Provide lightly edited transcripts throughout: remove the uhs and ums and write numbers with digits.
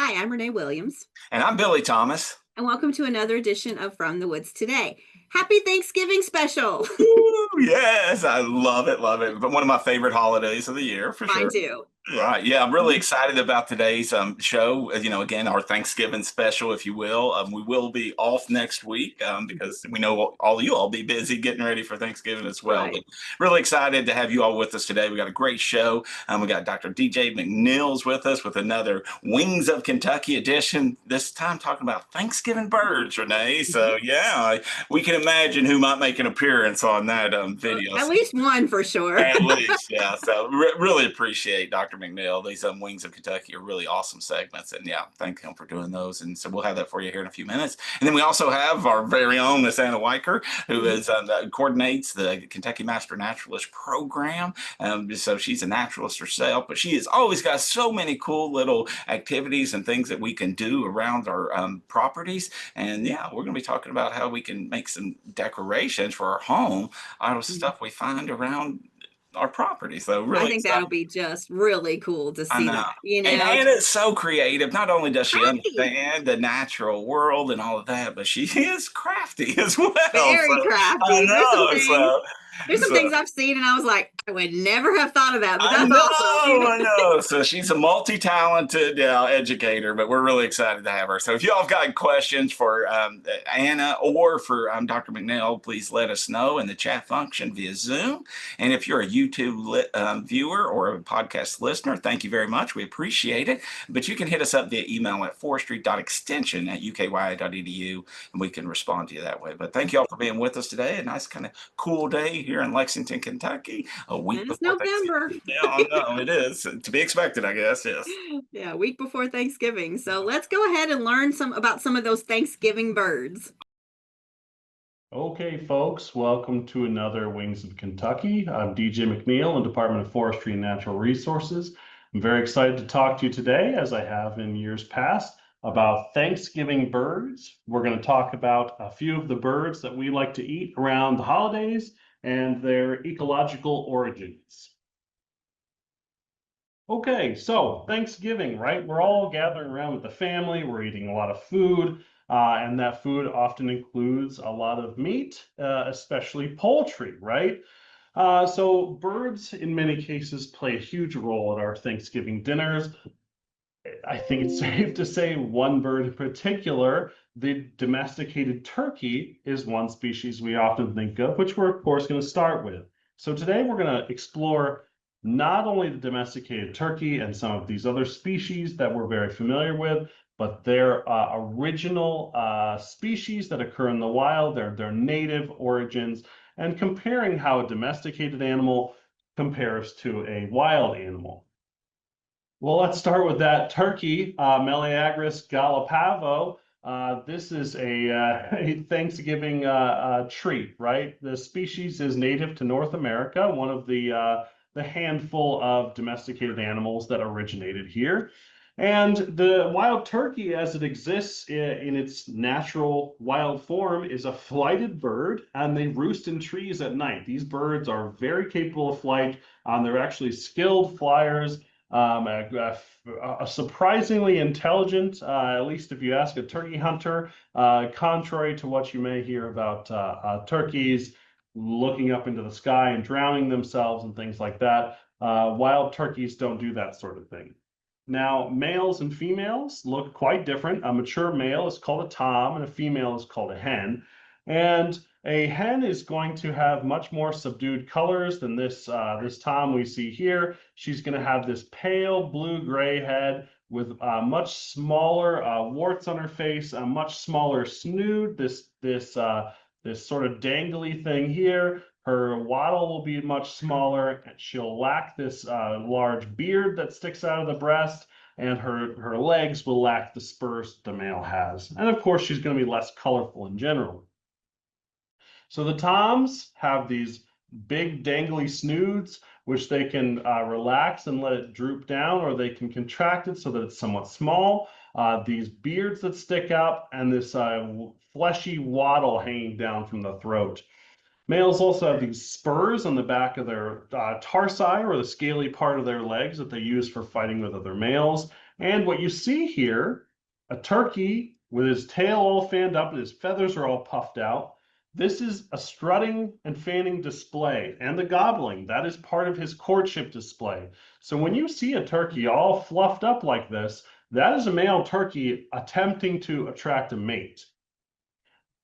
Hi, I'm Renee Williams, And I'm Billy Thomas. and welcome to another edition of From the Woods Today. Happy Thanksgiving special! Ooh, yes, I love it, love it. But one of my favorite holidays of the year for Mine sure. too. Right. Yeah, I'm really excited about today's show. Again, our Thanksgiving special, if you will. We will be off next week because we know all of you all be busy getting ready for Thanksgiving as well. Right. But really excited to have you all with us today. We got a great show. We got Dr. DJ McNeil's with us with another Wings of Kentucky edition. This time talking about Thanksgiving birds, Renee. So yeah, we can imagine who might make an appearance on that video. At least one for sure. At least, yeah. So really appreciate Dr. McNeil. These Wings of Kentucky are really awesome segments, and yeah, thank him for doing those. And so we'll have that for you here in a few minutes. And then we also have our very own Miss Anna Weicker, who is coordinates the Kentucky Master Naturalist program. So she's a naturalist herself, but she has always got so many cool little activities and things that we can do around our properties. And yeah, we're going to be talking about how we can make some decorations for our home out of stuff we find around our property. So I really think excited. that'll be just really cool to I see know. that, And it's so creative. Not only does she crafty, understand the natural world and all of that, but she is crafty as well. very So I crafty. know. There's some So things I've seen and I was like, I would never have thought of that, but I that's awesome. know, I know. So she's a multi-talented educator, but we're really excited to have her. So if y'all have got questions for Anna or for Dr. McNeil, please let us know in the chat function via Zoom. And if you're a YouTube viewer or a podcast listener, thank you very much. We appreciate it. But you can hit us up via email at forestry.extension@ukyi.edu, and we can respond to you that way. But thank you all for being with us today. A nice kind of cool day here in Lexington, Kentucky, a week And it's before Thanksgiving. November. Yeah, I know it is to be expected, I guess. Yes. Yeah, week before Thanksgiving. So let's go ahead and learn about some of those Thanksgiving birds. Okay, folks, welcome to another Wings of Kentucky. I'm DJ McNeil in Department of Forestry and Natural Resources. I'm very excited to talk to you today, as I have in years past, about Thanksgiving birds. We're going to talk about a few of the birds that we like to eat around the holidays and their ecological origins. Okay, so Thanksgiving, right? We're all gathering around with the family. We're eating a lot of food, and that food often includes a lot of meat, especially poultry, right? So birds, in many cases, play a huge role at our Thanksgiving dinners. I think it's safe to say one bird in particular, the domesticated turkey, is one species we often think of, which we're, of course, going to start with. So today we're going to explore not only the domesticated turkey and some of these other species that we're very familiar with, but their original species that occur in the wild, their native origins, and comparing how a domesticated animal compares to a wild animal. Well, let's start with that turkey, Meleagris gallopavo. This is a Thanksgiving treat, right? The species is native to North America, one of the handful of domesticated animals that originated here. And the wild turkey, as it exists in its natural wild form, is a flighted bird, and they roost in trees at night. These birds are very capable of flight. They're actually skilled flyers. Surprisingly intelligent, at least if you ask a turkey hunter, contrary to what you may hear about turkeys looking up into the sky and drowning themselves and things like that. Wild turkeys don't do that sort of thing. Now, males and females look quite different. A mature male is called a tom, and a female is called a hen. And a hen is going to have much more subdued colors than this tom we see here. She's going to have this pale blue-gray head with much smaller warts on her face, a much smaller snoot, this sort of dangly thing here. Her wattle will be much smaller. She'll lack this large beard that sticks out of the breast, and her legs will lack the spurs the male has. And of course, she's going to be less colorful in general. So the toms have these big dangly snoods, which they can relax and let it droop down, or they can contract it so that it's somewhat small. These beards that stick up, and this fleshy wattle hanging down from the throat. Males also have these spurs on the back of their tarsi, or the scaly part of their legs that they use for fighting with other males. And what you see here, a turkey with his tail all fanned up and his feathers are all puffed out. This is a strutting and fanning display, and the gobbling, that is part of his courtship display. So when you see a turkey all fluffed up like this, that is a male turkey attempting to attract a mate.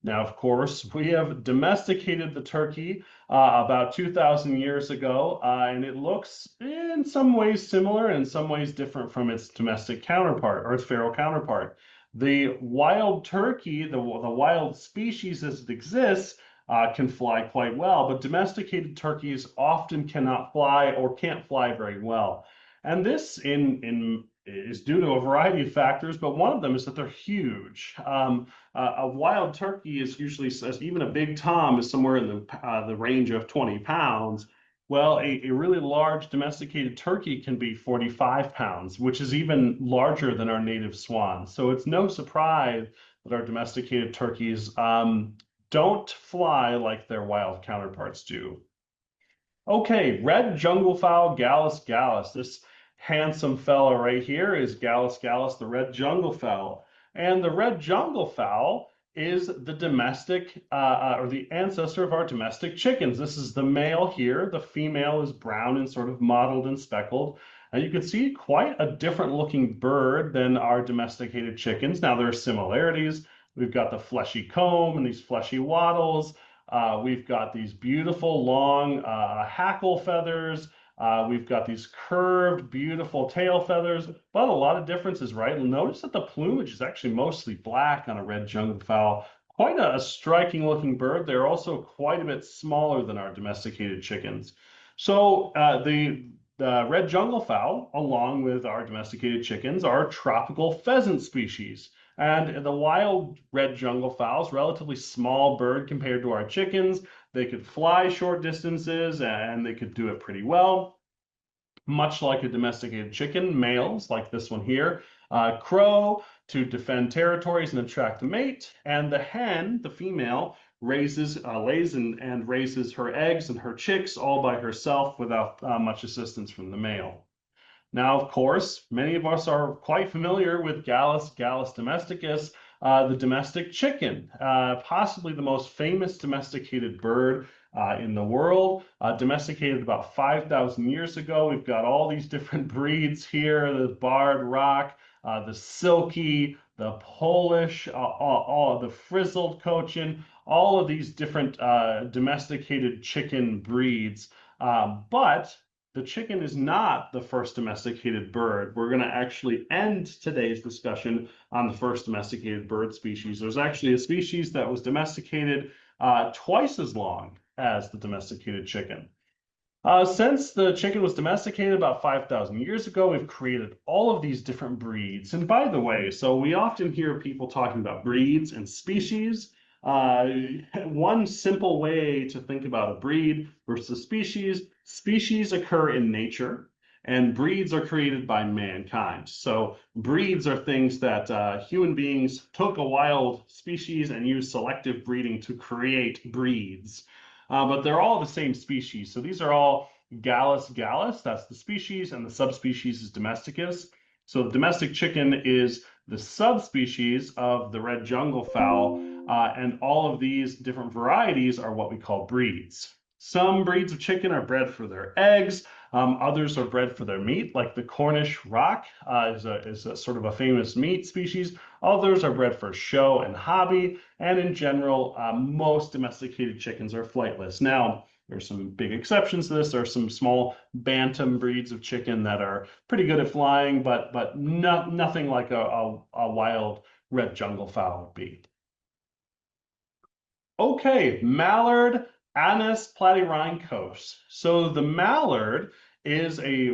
Now, of course, we have domesticated the turkey about 2,000 years ago, and it looks in some ways similar and in some ways different from its domestic counterpart or its feral counterpart. The wild turkey, the wild species as it exists, can fly quite well, but domesticated turkeys often cannot fly or can't fly very well. And this is due to a variety of factors, but one of them is that they're huge. A wild turkey is usually, even a big tom is somewhere in the range of 20 pounds. Well, a really large domesticated turkey can be 45 pounds, which is even larger than our native swan. So it's no surprise that our domesticated turkeys don't fly like their wild counterparts do. Okay, red junglefowl Gallus gallus. This handsome fella right here is Gallus gallus, the red junglefowl. And the red junglefowl is the domestic or the ancestor of our domestic chickens. This is the male here. The female is brown and sort of mottled and speckled. And you can see quite a different looking bird than our domesticated chickens. Now there are similarities. We've got the fleshy comb and these fleshy wattles. We've got these beautiful long hackle feathers. We've got these curved, beautiful tail feathers, but a lot of differences, right? And notice that the plumage is actually mostly black on a red junglefowl. Quite a striking looking bird. They're also quite a bit smaller than our domesticated chickens. So the red junglefowl, along with our domesticated chickens, are tropical pheasant species. And the wild red junglefowl is a relatively small bird compared to our chickens. They could fly short distances and they could do it pretty well. Much like a domesticated chicken, males, like this one here, crow to defend territories and attract a mate. And the hen, the female, lays and raises her eggs and her chicks all by herself without much assistance from the male. Now, of course, many of us are quite familiar with Gallus domesticus, the domestic chicken, possibly the most famous domesticated bird in the world, domesticated about 5,000 years ago. We've got all these different breeds here, the barred rock, the silky, the Polish, all the frizzled cochin, all of these different domesticated chicken breeds. But the chicken is not the first domesticated bird. We're going to actually end today's discussion on the first domesticated bird species. There's actually a species that was domesticated twice as long as the domesticated chicken. Since the chicken was domesticated about 5,000 years ago, we've created all of these different breeds. And by the way, so we often hear people talking about breeds and species. One simple way to think about a breed versus species, species occur in nature and breeds are created by mankind. So breeds are things that human beings took a wild species and used selective breeding to create breeds. But they're all the same species. So these are all Gallus gallus, that's the species, and the subspecies is domesticus. So the domestic chicken is the subspecies of the red junglefowl, and all of these different varieties are what we call breeds. Some breeds of chicken are bred for their eggs. Others are bred for their meat, like the Cornish rock is a sort of a famous meat species. Others are bred for show and hobby. And in general, most domesticated chickens are flightless. Now, there's some big exceptions to this. There are some small bantam breeds of chicken that are pretty good at flying, but nothing like a wild red junglefowl would be. Okay, mallard, Anas platyrhynchos. So the mallard is a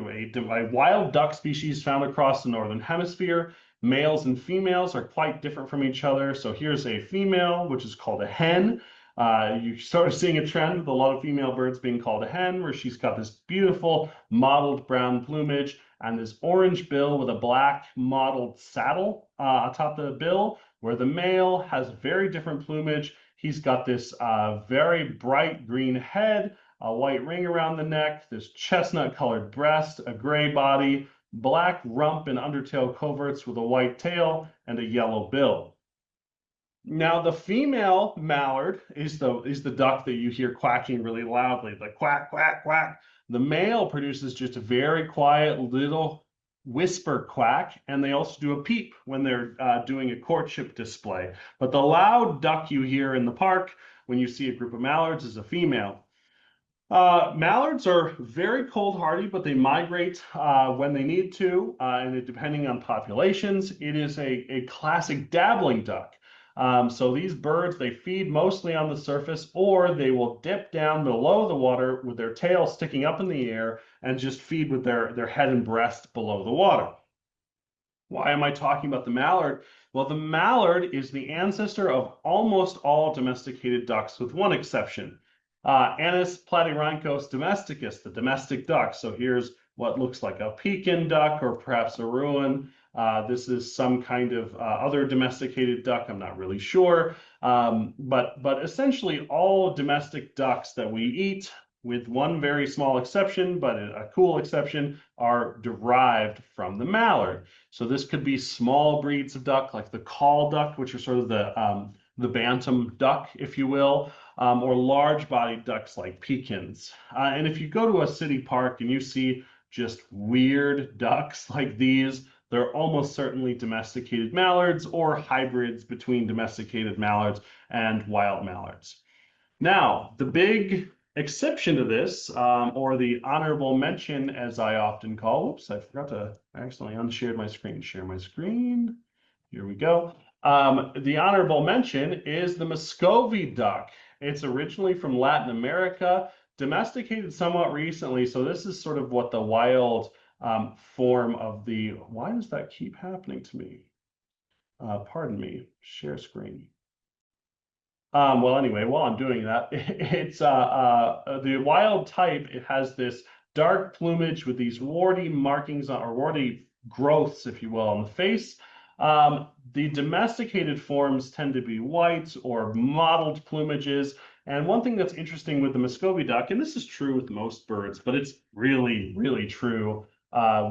wild duck species found across the northern hemisphere. Males and females are quite different from each other. So here's a female, which is called a hen. You start seeing a trend with a lot of female birds being called a hen, where she's got this beautiful mottled brown plumage and this orange bill with a black mottled saddle atop the bill, where the male has very different plumage. He's got this very bright green head, a white ring around the neck, this chestnut colored breast, a gray body, black rump and undertail coverts with a white tail and a yellow bill. Now, the female mallard is the duck that you hear quacking really loudly, the quack, quack, quack. The male produces just a very quiet little whisper quack, and they also do a peep when they're doing a courtship display. But the loud duck you hear in the park when you see a group of mallards is a female. Mallards are very cold hardy, but they migrate when they need to, and depending on populations, it is a classic dabbling duck. So these birds, they feed mostly on the surface, or they will dip down below the water with their tail sticking up in the air and just feed with their head and breast below the water. Why am I talking about the mallard? Well, the mallard is the ancestor of almost all domesticated ducks, with one exception. Anis platyrhynchos domesticus, the domestic duck. So here's what looks like a pekin duck or perhaps a rowan. This is some kind of other domesticated duck. I'm not really sure. But essentially all domestic ducks that we eat, with one very small exception, but a cool exception, are derived from the mallard. So this could be small breeds of duck, like the call duck, which are sort of the bantam duck, if you will, or large-bodied ducks like pekins. And if you go to a city park and you see just weird ducks like these, they're almost certainly domesticated mallards or hybrids between domesticated mallards and wild mallards. Now, the big exception to this, or the honorable mention, as I often call, whoops, I forgot to accidentally unshared my screen. Share my screen. Here we go. The honorable mention is the Muscovy duck. It's originally from Latin America, domesticated somewhat recently. So this is sort of what the wild form of the, why does that keep happening to me? Pardon me, share screen. Well, anyway, while I'm doing that, it's the wild type. It has this dark plumage with these warty markings on, or warty growths, if you will, on the face. The domesticated forms tend to be white or mottled plumages. And one thing that's interesting with the Muscovy duck, and this is true with most birds, but it's really, really true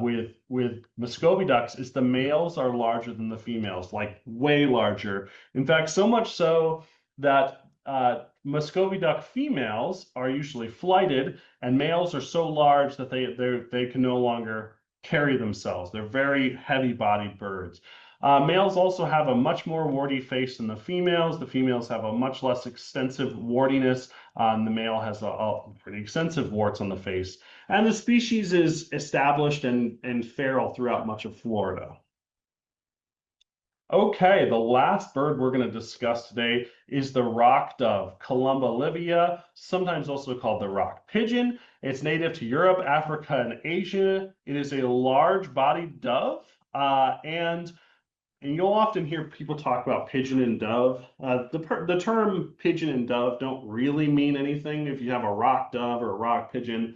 with Muscovy ducks, is the males are larger than the females, like way larger. In fact, so much so that Muscovy duck females are usually flighted, and males are so large that they can no longer carry themselves. They're very heavy-bodied birds. Males also have a much more warty face than the females. The females have a much less extensive wartiness. The male has a pretty extensive warts on the face. And the species is established and feral throughout much of Florida. Okay, the last bird we're going to discuss today is the rock dove, Columba livia, sometimes also called the rock pigeon. It's native to Europe, Africa, and Asia. It is a large-bodied dove, and you'll often hear people talk about pigeon and dove. The term pigeon and dove don't really mean anything if you have a rock dove or a rock pigeon.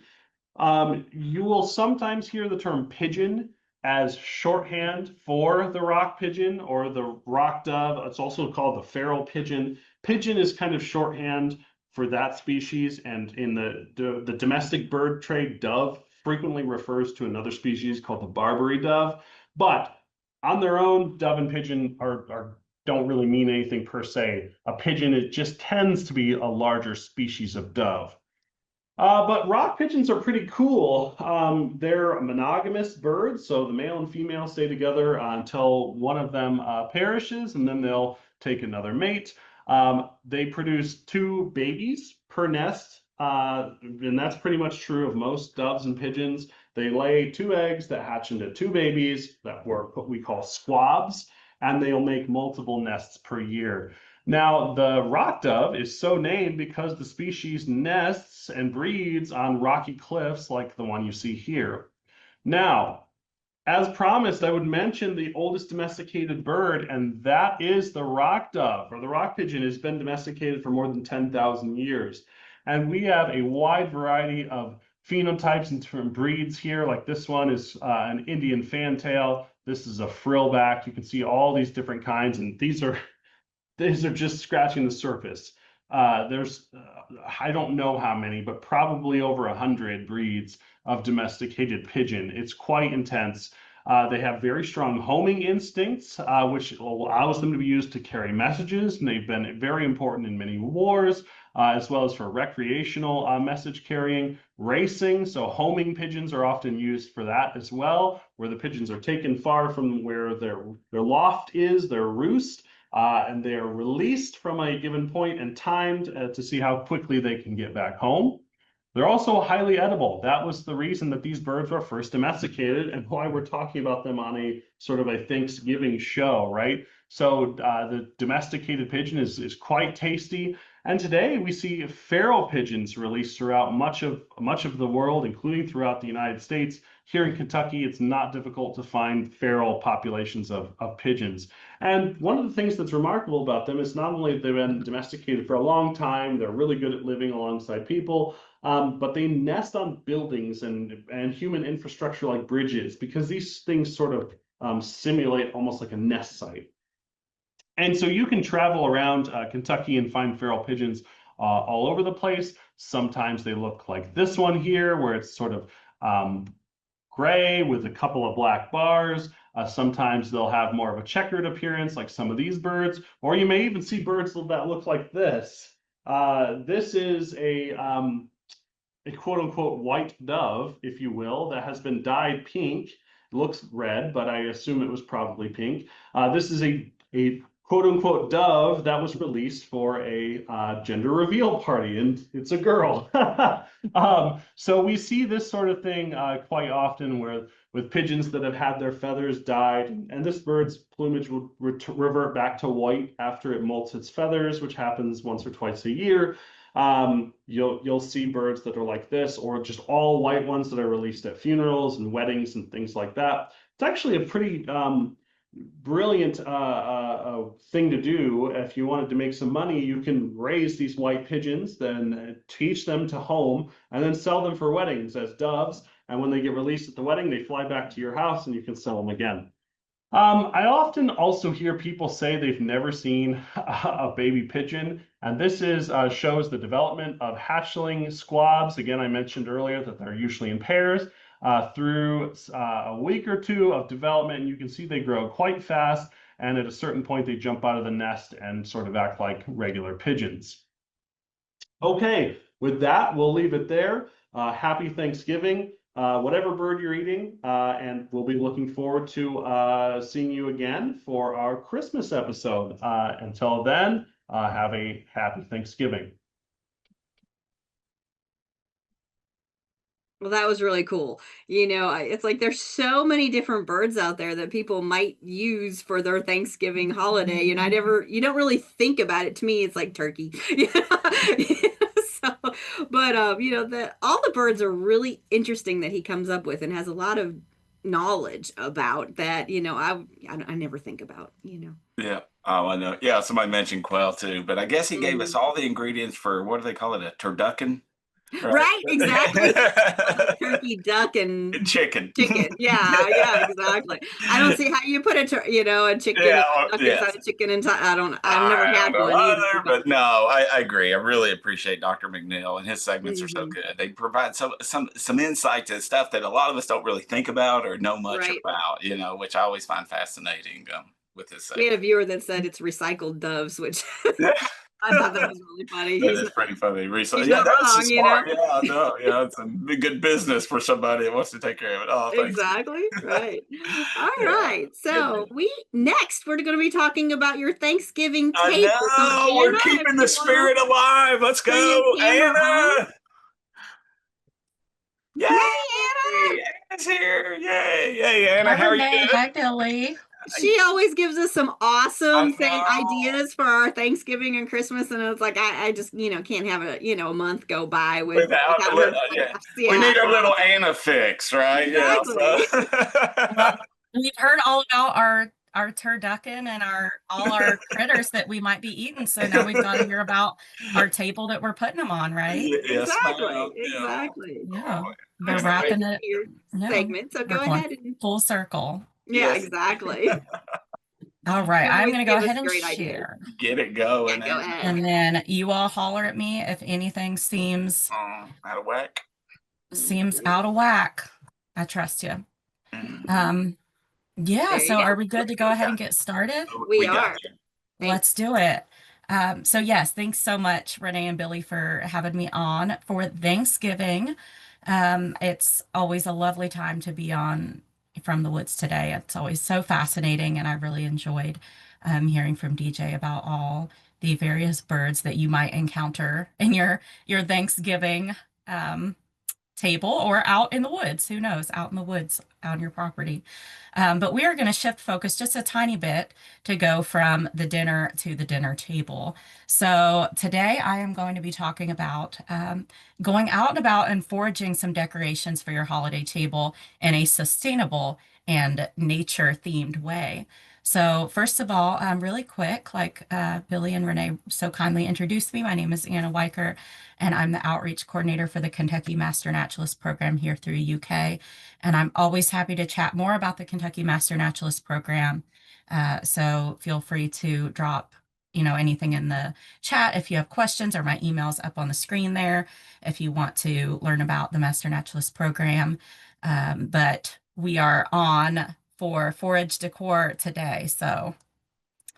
You will sometimes hear the term pigeon as shorthand for the rock pigeon or the rock dove. It's also called the feral pigeon. Pigeon is kind of shorthand for that species, and in the domestic bird trade, dove frequently refers to another species called the Barbary dove. But on their own, dove and pigeon don't really mean anything per se. A pigeon, it just tends to be a larger species of dove. But rock pigeons are pretty cool. They're monogamous birds, so the male and female stay together until one of them perishes, and then they'll take another mate. They produce 2 babies per nest, and that's pretty much true of most doves and pigeons. They lay 2 eggs that hatch into 2 babies that what we call squabs, and they'll make multiple nests per year. Now, the rock dove is so named because the species nests and breeds on rocky cliffs like the one you see here. Now, as promised, I would mention the oldest domesticated bird, and that is the rock dove, or the rock pigeon. Has been domesticated for more than 10,000 years. And we have a wide variety of phenotypes and different breeds here. Like this one is an Indian fantail. This is a frillback. You can see all these different kinds, and these are just scratching the surface. There's I don't know how many, but probably over 100 breeds of domesticated pigeon. It's quite intense. They have very strong homing instincts, which allows them to be used to carry messages, and they've been very important in many wars, as well as for recreational message carrying, racing. So homing pigeons are often used for that as well, where the pigeons are taken far from where their loft is, their roost, and they are released from a given point and timed to see how quickly they can get back home. They're also highly edible. That was the reason that these birds were first domesticated and why we're talking about them on a sort of a Thanksgiving show, right? So the domesticated pigeon is quite tasty. And today we see feral pigeons released throughout much of the world, including throughout the United States. Here in Kentucky, it's not difficult to find feral populations of pigeons. And one of the things that's remarkable about them is not only have they been domesticated for a long time, they're really good at living alongside people, but they nest on buildings and human infrastructure like bridges because these things sort of simulate almost like a nest site. And so you can travel around Kentucky and find feral pigeons all over the place. Sometimes they look like this one here, where it's sort of gray with a couple of black bars. Sometimes they'll have more of a checkered appearance, like some of these birds, or you may even see birds that look like this. This is a quote unquote white dove, if you will, that has been dyed pink. It looks red, but I assume it was probably pink. This is a quote unquote dove that was released for a gender reveal party, and it's a girl. So we see this sort of thing quite often with pigeons that have had their feathers dyed, and this bird's plumage will revert back to white after it molts its feathers, which happens once or twice a year. You'll see birds that are like this, or just all white ones that are released at funerals and weddings and things like that. It's actually a pretty brilliant thing to do. If you wanted to make some money, you can raise these white pigeons, then teach them to home, and then sell them for weddings as doves. And when they get released at the wedding, they fly back to your house and you can sell them again. I often also hear people say they've never seen a baby pigeon, and this shows the development of hatchling squabs. Again, I mentioned earlier that they're usually in pairs. Through a week or two of development, and you can see they grow quite fast, and at a certain point they jump out of the nest and sort of act like regular pigeons. Okay, with that, we'll leave it there. Happy Thanksgiving. Whatever bird you're eating, and we'll be looking forward to seeing you again for our Christmas episode. Until then, have a happy Thanksgiving. Well, that was really cool. It's like there's so many different birds out there that people might use for their Thanksgiving holiday. You don't really think about it. To me, it's like turkey. So, but all the birds are really interesting that he comes up with and has a lot of knowledge about that. I never think about. Yeah. Oh, I know. Yeah, somebody mentioned quail too, but I guess he gave us all the ingredients for what do they call it? A turducken? Right, exactly. Turkey, duck, and chicken. Yeah, exactly. I don't see how you put a chicken, duck inside a chicken, and I've never had one either. But no, I agree. I really appreciate Dr. McNeil, and his segments are so good. They provide some insight to stuff that a lot of us don't really think about or know much about, which I always find fascinating with his segment. We had a viewer that said it's recycled doves, which I thought that was really funny. That is pretty funny. Yeah, that's smart. Yeah, no, yeah, it's a good business for somebody that wants to take care of it. Oh, thanks. Exactly. Right. All right. So next we're going to be talking about your Thanksgiving table. I know, we're keeping the spirit alive. Let's go, Anna. Yay, Anna! Anna's here. Yay, Anna. How are you doing? Hi, Billy. She always gives us some awesome ideas for our Thanksgiving and Christmas, and it's like I just can't have a month go by without her. We need our little Anna fix, right? Exactly. Well, we've heard all about our turducken and all our critters that we might be eating, so now we've got to hear about our table that we're putting them on, right? Yes, exactly. Yeah, we're wrapping it. Segment. So go ahead and full circle. Yeah, exactly. All right, You I'm always going to go give us ahead and great ideas. share. Get it Yeah, going. go ahead. And then you all holler at me if anything seems Out of whack. out of whack. I trust you. Um, yeah, There you so go. are we good to go ahead and get started? We got are. you. Let's do it. So yes, thanks so much, Renee and Billy, for having me on for Thanksgiving. It's always a lovely time to be on From the Woods Today. It's always so fascinating, and I really enjoyed hearing from DJ about all the various birds that you might encounter in your Thanksgiving um, table or out in the woods. Who knows? Out in the woods, out on your property. But we are going to shift focus just a tiny bit to go from the dinner to the dinner table. So today I am going to be talking about going out and about and foraging some decorations for your holiday table in a sustainable and nature themed way. So first of all, really quick, like Billy and Renee so kindly introduced me, my name is Anna Weicker, and I'm the outreach coordinator for the Kentucky Master Naturalist Program here through UK. And I'm always happy to chat more about the Kentucky Master Naturalist Program. So feel free to drop, anything in the chat if you have questions, or my email's up on the screen there if you want to learn about the Master Naturalist Program. But we are on for forage decor today, so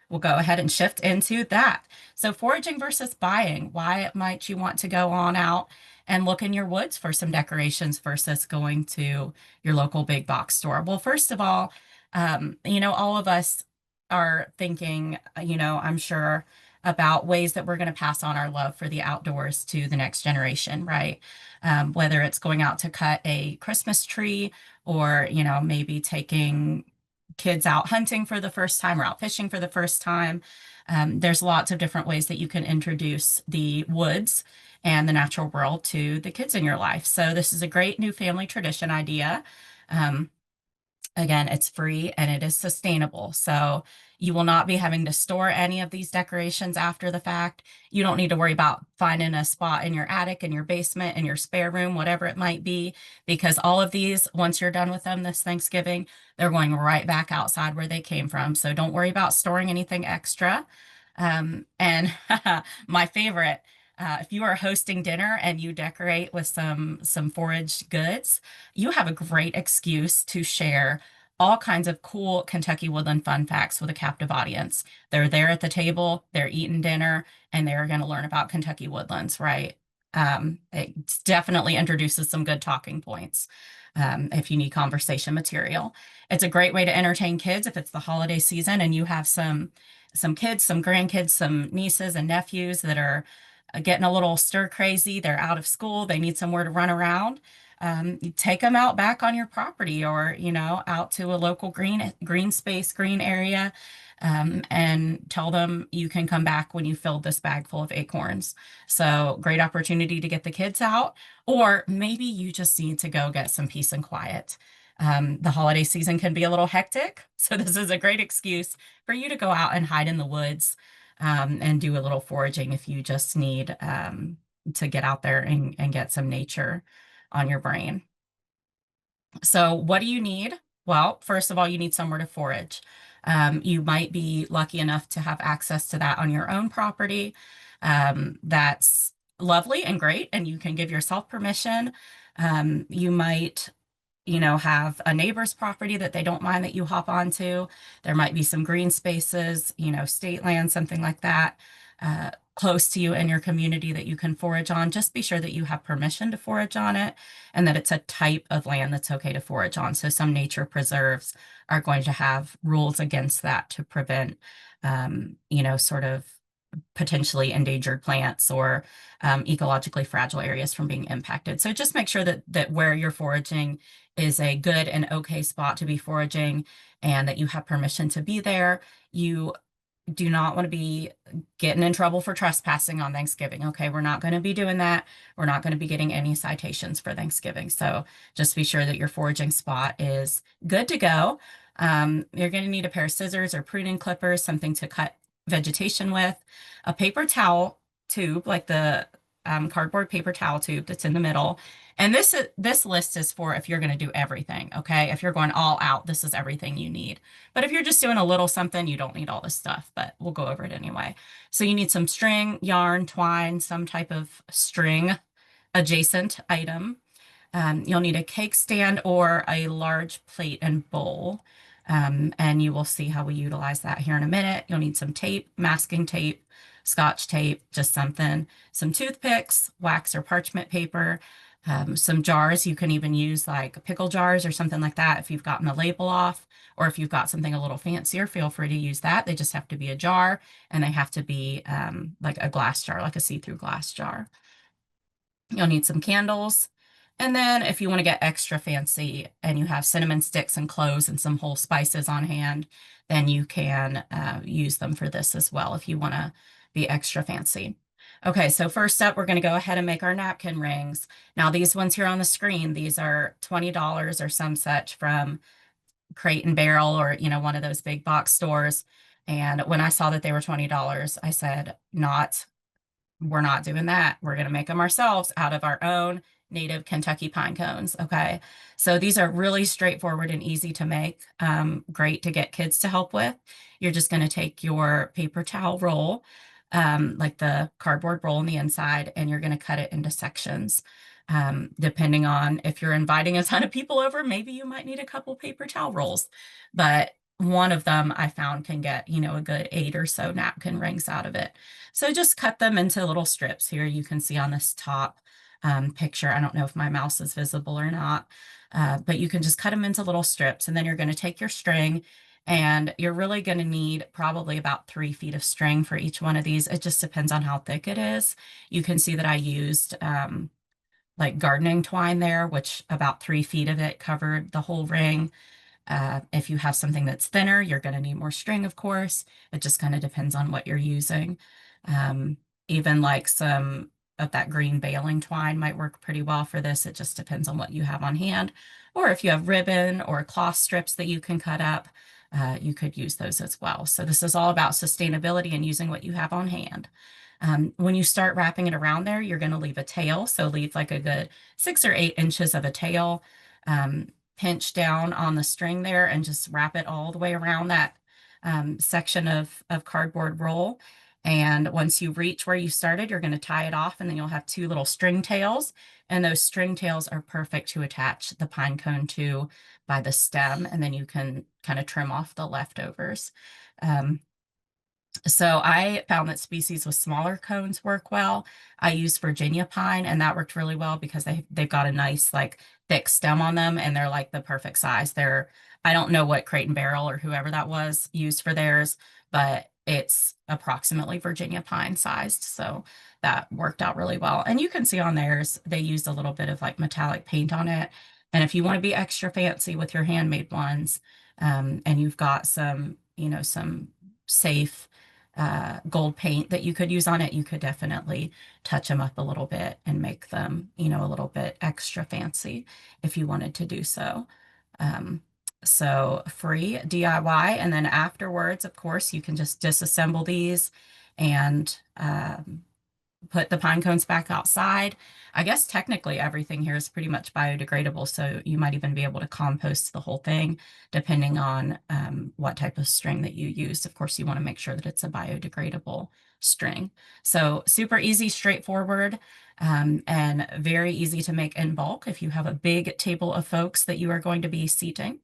we'll go ahead and shift into that. So foraging versus buying, why might you want to go on out and look in your woods for some decorations versus going to your local big box store? Well, first of all, all of us are thinking, I'm sure about ways that we're going to pass on our love for the outdoors to the next generation, right? Whether it's going out to cut a Christmas tree or, maybe taking kids out hunting for the first time or out fishing for the first time. There's lots of different ways that you can introduce the woods and the natural world to the kids in your life. So this is a great new family tradition idea. Um, Again, it's free and it is sustainable. So you will not be having to store any of these decorations after the fact. You don't need to worry about finding a spot in your attic, in your basement, in your spare room, whatever it might be, because all of these, once you're done with them this Thanksgiving, they're going right back outside where they came from. So don't worry about storing anything extra. And my favorite, if you are hosting dinner and you decorate with some foraged goods, you have a great excuse to share all kinds of cool Kentucky woodland fun facts with a captive audience. They're there at the table, they're eating dinner, and they're going to learn about Kentucky woodlands, right? It definitely introduces some good talking points if you need conversation material. It's a great way to entertain kids if it's the holiday season and you have some kids, some grandkids, some nieces and nephews that are getting a little stir crazy. They're out of school, they need somewhere to run around. You take them out back on your property or, out to a local green space, green area, and tell them you can come back when you filled this bag full of acorns. So great opportunity to get the kids out, or maybe you just need to go get some peace and quiet. The holiday season can be a little hectic, so this is a great excuse for you to go out and hide in the woods and do a little foraging if you just need to get out there and get some nature on your brain. So what do you need? Well, first of all, you need somewhere to forage. You might be lucky enough to have access to that on your own property. That's lovely and great, and you can give yourself permission. You might have a neighbor's property that they don't mind that you hop onto. There might be some green spaces, state land, something like that, close to you in your community that you can forage on. Just be sure that you have permission to forage on it and that it's a type of land that's okay to forage on. So some nature preserves are going to have rules against that to prevent, sort of potentially endangered plants or ecologically fragile areas from being impacted. So just make sure that where you're foraging is a good and okay spot to be foraging and that you have permission to be there. You do not want to be getting in trouble for trespassing on Thanksgiving. Okay, we're not going to be doing that. We're not going to be getting any citations for Thanksgiving. So just be sure that your foraging spot is good to go. You're going to need a pair of scissors or pruning clippers, something to cut vegetation with, a paper towel tube, like the cardboard paper towel tube that's in the middle, And this list is for if you're going to do everything, okay? If you're going all out, this is everything you need. But if you're just doing a little something, you don't need all this stuff, but we'll go over it anyway. So you need some string, yarn, twine, some type of string adjacent item. You'll need a cake stand or a large plate and bowl. And you will see how we utilize that here in a minute. You'll need some tape, masking tape, scotch tape, just something, some toothpicks, wax or parchment paper, some jars. You can even use like pickle jars or something like that if you've gotten the label off, or if you've got something a little fancier, feel free to use that. They just have to be a jar, and they have to be like a glass jar, like a see-through glass jar. You'll need some candles. And then if you want to get extra fancy and you have cinnamon sticks and cloves and some whole spices on hand, then you can use them for this as well if you want to be extra fancy. Okay, so first up, we're going to go ahead and make our napkin rings. Now, these ones here on the screen, these are $20 or some such from Crate and Barrel, or, you know, one of those big box stores. And when I saw that they were $20, I said, we're not doing that. We're going to make them ourselves out of our own native Kentucky pine cones. Okay. So these are really straightforward and easy to make. Great to get kids to help with. You're just going to take your paper towel roll, like the cardboard roll on the inside, and you're going to cut it into sections. Depending on if you're inviting a ton of people over, maybe you might need a couple paper towel rolls, but one of them I found can get, you know, a good 8 or so napkin rings out of it. So just cut them into little strips. Here you can see on this top picture. I don't know if my mouse is visible or not, but you can just cut them into little strips. And then you're going to take your string, and you're really going to need probably about 3 feet of string for each one of these. It just depends on how thick it is. You can see that I used like gardening twine there, which about 3 feet of it covered the whole ring. If you have something that's thinner, you're going to need more string, of course. It just kind of depends on what you're using. Um, Even like some of that green baling twine might work pretty well for this. It just depends on what you have on hand. Or if you have ribbon or cloth strips that you can cut up, you could use those as well. So this is all about sustainability and using what you have on hand. When you start wrapping it around there, you're going to leave a tail. So leave like a good 6 or 8 inches of a tail. Pinch down on the string there and just wrap it all the way around that section of cardboard roll. And once you reach where you started, you're going to tie it off, and then you'll have 2 little string tails. And those string tails are perfect to attach the pine cone to by the stem, and then you can kind of trim off the leftovers. So I found that species with smaller cones work well. I use Virginia pine, and that worked really well because they've got a nice like thick stem on them, and they're like the perfect size. I don't know what Crate and Barrel or whoever that was used for theirs, but it's approximately Virginia pine sized. So that worked out really well. And you can see on theirs, they used a little bit of like metallic paint on it. And if you want to be extra fancy with your handmade ones, and you've got some, you know, some safe gold paint that you could use on it, you could definitely touch them up a little bit and make them, you know, a little bit extra fancy if you wanted to do so. So free DIY. And then afterwards, of course, you can just disassemble these and put the pine cones back outside. I guess technically everything here is pretty much biodegradable, so you might even be able to compost the whole thing depending on what type of string that you use. Of course, you want to make sure that it's a biodegradable string. So super easy, straightforward, and very easy to make in bulk if you have a big table of folks that you are going to be seating.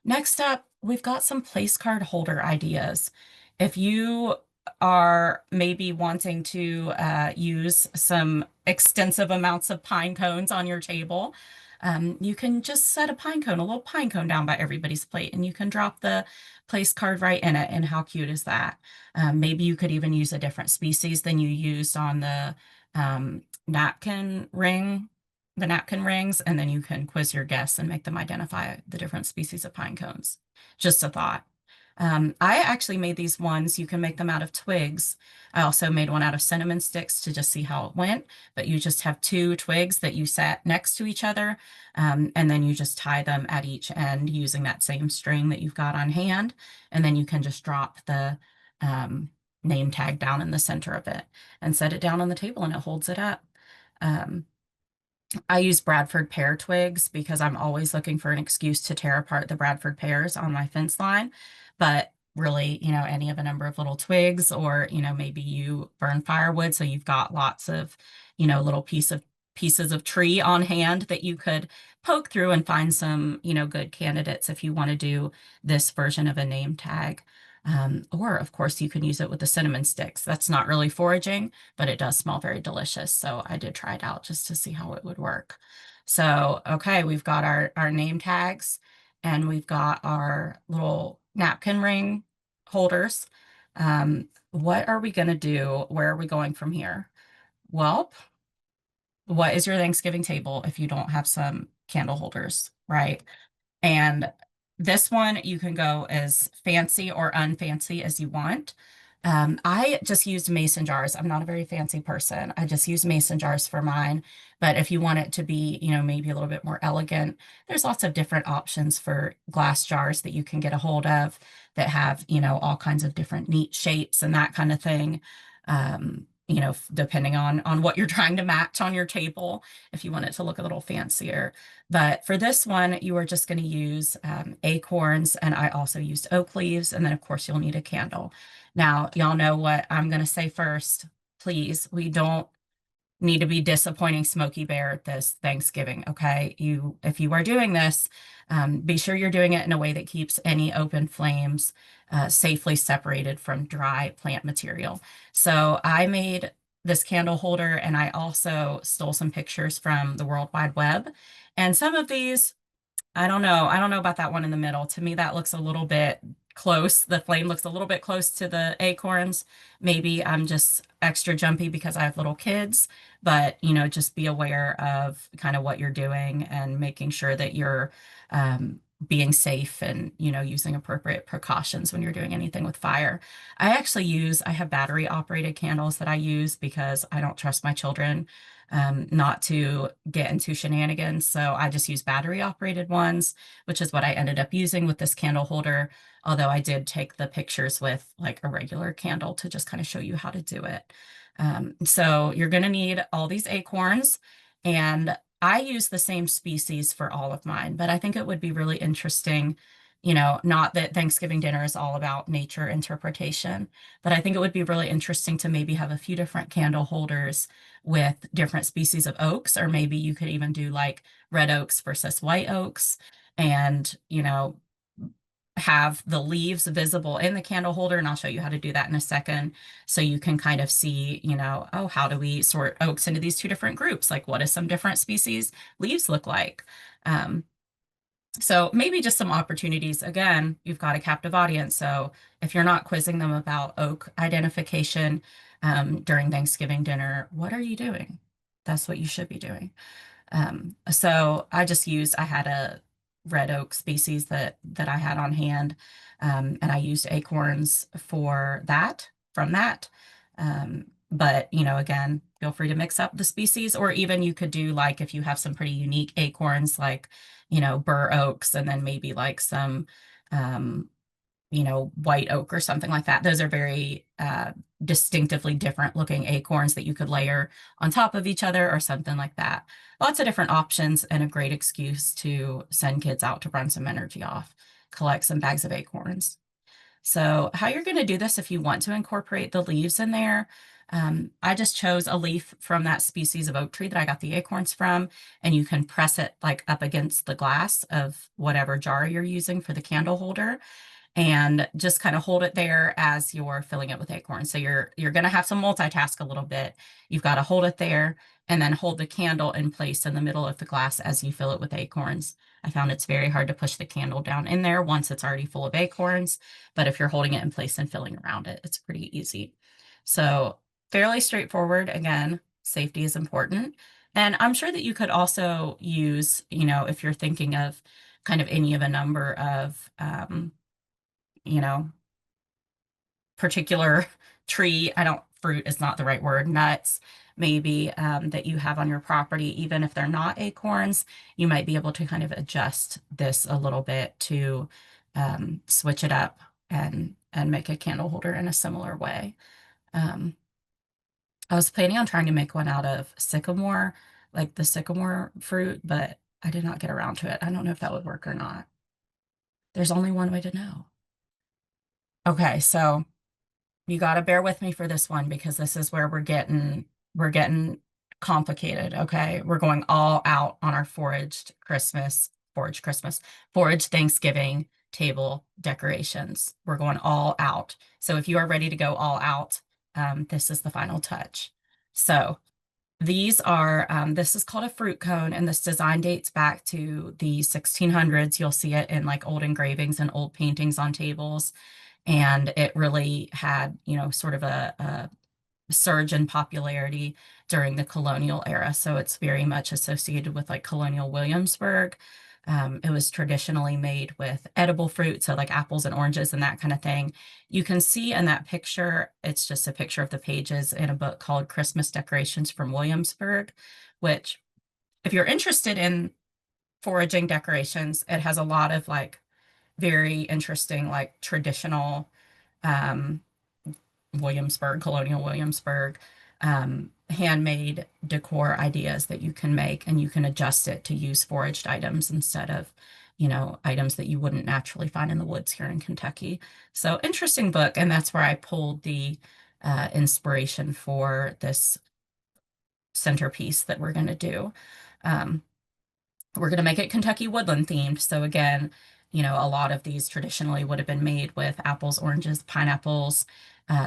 Next up, we've got some place card holder ideas. If you are maybe wanting to use some extensive amounts of pine cones on your table, you can just set a little pine cone down by everybody's plate, and you can drop the place card right in it. And how cute is that? Maybe you could even use a different species than you used on the napkin rings, and then you can quiz your guests and make them identify the different species of pine cones. Just a thought. I actually made these ones. You can make them out of twigs. I also made one out of cinnamon sticks to just see how it went. But you just have 2 twigs that you set next to each other, and then you just tie them at each end using that same string that you've got on hand. And then you can just drop the name tag down in the center of it and set it down on the table, and it holds it up. I use Bradford pear twigs because I'm always looking for an excuse to tear apart the Bradford pears on my fence line. But really, any of a number of little twigs, or, maybe you burn firewood, so you've got lots of, little pieces of tree on hand that you could poke through and find some, good candidates if you want to do this version of a name tag. Or of course you can use it with the cinnamon sticks. That's not really foraging, but it does smell very delicious. So I did try it out just to see how it would work. So, okay, we've got our name tags, and we've got our little napkin ring holders. What are we going to do? Where are we going from here? Well, what is your Thanksgiving table if you don't have some candle holders, right? And this one, you can go as fancy or unfancy as you want. I just used mason jars. I'm not a very fancy person. I just use mason jars for mine. But if you want it to be, maybe a little bit more elegant, there's lots of different options for glass jars that you can get a hold of that have, all kinds of different neat shapes and that kind of thing. Depending on what you're trying to match on your table, if you want it to look a little fancier. But for this one, you are just going to use acorns, and I also used oak leaves, and then of course you'll need a candle. Now, y'all know what I'm going to say first. Please, we don't need to be disappointing Smokey Bear this Thanksgiving, okay? If you are doing this, be sure you're doing it in a way that keeps any open flames safely separated from dry plant material. So I made this candle holder, and I also stole some pictures from the World Wide Web. And some of these, I don't know. I don't know about that one in the middle. To me, that looks a little bit close. The flame looks a little bit close to the acorns. Maybe I'm just extra jumpy because I have little kids, but just be aware of kind of what you're doing and making sure that you're being safe and, using appropriate precautions when you're doing anything with fire. I have battery operated candles that I use because I don't trust my children not to get into shenanigans. So I just use battery operated ones, which is what I ended up using with this candle holder. Although I did take the pictures with like a regular candle to just kind of show you how to do it. So you're going to need all these acorns, and I use the same species for all of mine, but I think it would be really interesting. Not that Thanksgiving dinner is all about nature interpretation, but I think it would be really interesting to maybe have a few different candle holders with different species of oaks, or maybe you could even do like red oaks versus white oaks, and have the leaves visible in the candle holder. And I'll show you how to do that in a second. So you can kind of see, oh, how do we sort oaks into these two different groups? Like, what does some different species leaves look like? So maybe just some opportunities. Again, you've got a captive audience. So if you're not quizzing them about oak identification during Thanksgiving dinner, what are you doing? That's what you should be doing. So I had a red oak species that I had on hand, and I used acorns for that from that. But again, feel free to mix up the species, or even you could do like if you have some pretty unique acorns, like bur oaks, and then maybe like some um, white oak or something like that. Those are very distinctively different looking acorns that you could layer on top of each other or something like that. Lots of different options, and a great excuse to send kids out to run some energy off, collect some bags of acorns. So how you're going to do this if you want to incorporate the leaves in there, I just chose a leaf from that species of oak tree that I got the acorns from, and you can press it like up against the glass of whatever jar you're using for the candle holder, and just kind of hold it there as you're filling it with acorns. So you're going to have to multitask a little bit. You've got to hold it there and then hold the candle in place in the middle of the glass as you fill it with acorns. I found it's very hard to push the candle down in there once it's already full of acorns, but if you're holding it in place and filling around it, it's pretty easy. So fairly straightforward. Again, safety is important. And I'm sure that you could also use, if you're thinking of kind of any of a number of you know, particular tree, fruit is not the right word, nuts, maybe that you have on your property, even if they're not acorns, you might be able to kind of adjust this a little bit to switch it up and make a candle holder in a similar way. I was planning on trying to make one out of sycamore, like the sycamore fruit, but I did not get around to it. I don't know if that would work or not. There's only one way to know. Okay, so you got to bear with me for this one because this is where we're getting complicated, okay? We're going all out on our forage Thanksgiving table decorations. We're going all out. So if you are ready to go all out, this is the final touch. So this is called a fruit cone, and this design dates back to the 1600s. You'll see it in like old engravings and old paintings on tables. And it really had, sort of a surge in popularity during the colonial era. So it's very much associated with like colonial Williamsburg. It was traditionally made with edible fruit, so like apples and oranges and that kind of thing. You can see in that picture, it's just a picture of the pages in a book called Christmas Decorations from Williamsburg, which, if you're interested in foraging decorations, it has a lot of like very interesting, like traditional um, colonial Williamsburg, handmade decor ideas that you can make, and you can adjust it to use foraged items instead of, items that you wouldn't naturally find in the woods here in Kentucky. So interesting book, and that's where I pulled the inspiration for this centerpiece that we're going to do. Um, we're going to make it Kentucky woodland themed. So again, a lot of these traditionally would have been made with apples, oranges, pineapples,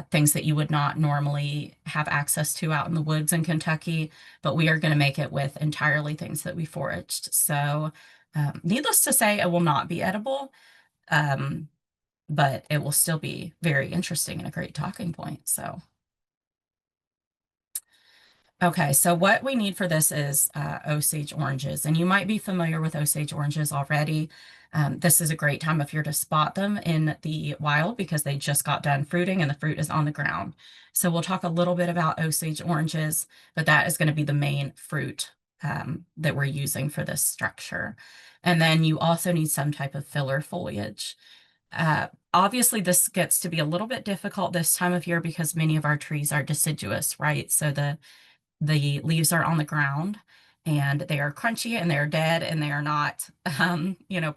things that you would not normally have access to out in the woods in Kentucky, but we are going to make it with entirely things that we foraged. So needless to say, it will not be edible, um, but it will still be very interesting and a great talking point. So okay, so what we need for this is Osage oranges, and you might be familiar with Osage oranges already. This is a great time of year to spot them in the wild because they just got done fruiting and the fruit is on the ground. So we'll talk a little bit about Osage oranges, but that is going to be the main fruit that we're using for this structure. And then you also need some type of filler foliage. Obviously, this gets to be a little bit difficult this time of year because many of our trees are deciduous, right? So the leaves are on the ground and they are crunchy and they're dead and they are not,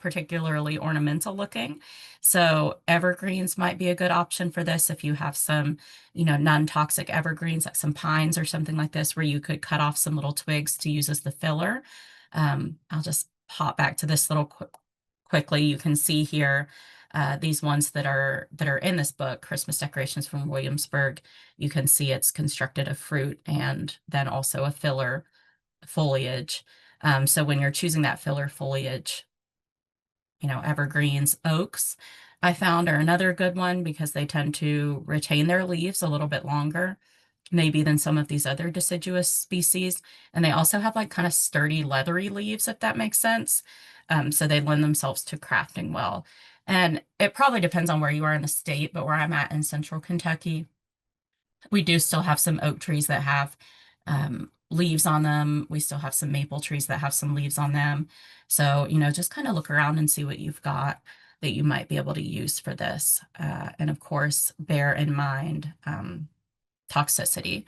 particularly ornamental looking. So evergreens might be a good option for this if you have some, non-toxic evergreens, like some pines or something like this, where you could cut off some little twigs to use as the filler. I'll just hop back to this little quickly. You can see here these ones that are in this book, Christmas Decorations from Williamsburg. You can see it's constructed of fruit and then also a filler foliage. So when you're choosing that filler foliage, evergreens, oaks, I found are another good one because they tend to retain their leaves a little bit longer, maybe than some of these other deciduous species. And they also have like kind of sturdy, leathery leaves, if that makes sense. So they lend themselves to crafting well. And it probably depends on where you are in the state, but where I'm at in central Kentucky, we do still have some oak trees that have leaves on them. We still have some maple trees that have some leaves on them. So, just kind of look around and see what you've got that you might be able to use for this. And of course, bear in mind toxicity.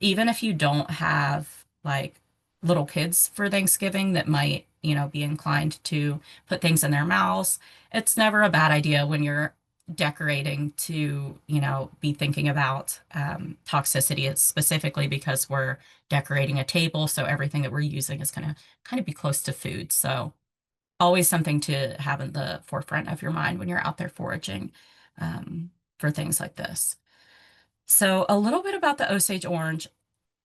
Even if you don't have like little kids for Thanksgiving that might, be inclined to put things in their mouths, it's never a bad idea when you're decorating to, be thinking about toxicity. It's specifically because we're decorating a table, so everything that we're using is going to kind of be close to food. So always something to have in the forefront of your mind when you're out there foraging for things like this. So a little bit about the Osage orange.